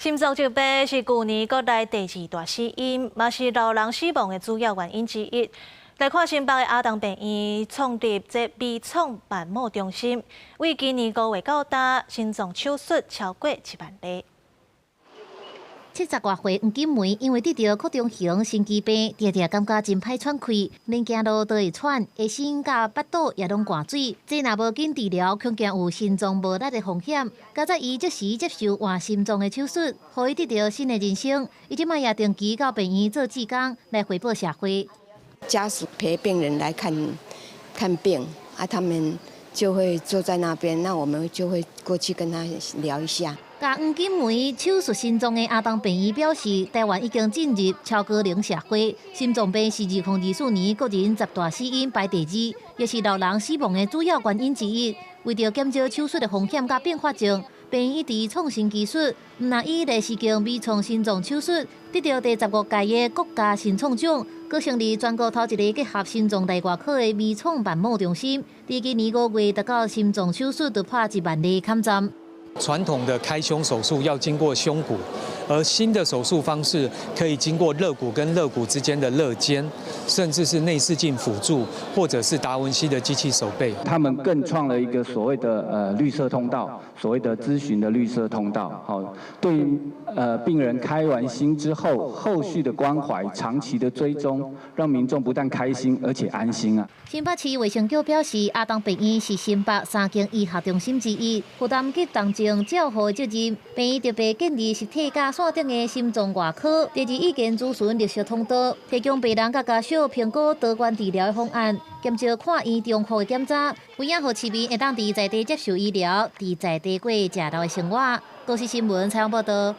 心脏疾病是去年国内第2大死因，嘛是老人死亡的主要原因之一。来看新北的阿东病院创立这微创瓣膜中心，为今年5月到达，心脏手术超过7万例。 70多岁黄金梅因为得到扩张型心肌病，常常感觉真歹喘气，连行路都会喘，下身甲腹肚也拢寒水。这若无紧治疗，恐惊有心脏无力的风险。加在伊即时接受换心脏的手术，互伊得到新的人生。伊即摆也定期到病院做志工，来回报社会。家属陪病人来看病，他们就会坐在那边，那我们就会过去跟他聊一下。 甲黄金梅手术心脏的阿东病院表示，台湾已经进入超高龄社会，心脏病是2024年国人10大死因排第2，也是老人死亡的主要原因之一。为着减少手术的风险甲并发症，病院一直创新技术，毋但以类似经微创心脏手术得到第15届的国家新创奖，佮成立全国头一个结合心脏内外科的微创瓣膜中心。伫今年5月达到心脏手术突破1万例坎站。 传统的开胸手术要经过胸骨，而新的手术方式可以经过肋骨跟肋骨之间的肋间，甚至是内视镜辅助，或者是达文西的机器手背。他们更创了一个所谓的绿色通道，所谓的咨询的绿色通道。好，对于病人开完心之后，后续的关怀、长期的追踪，让民众不但开心，而且安心啊。新北市卫生局表示，阿东病院是新北3间医学中心之一，负担及重症照护责任。病院特别建立实体加线顶的心脏外科，第2意见咨询绿色通道，提供病人甲家属评估多元治疗的方案，减少看医中途的检查，为影互市民会当伫在地接受医疗，伫在地过食老的生活。都市新闻采访报道。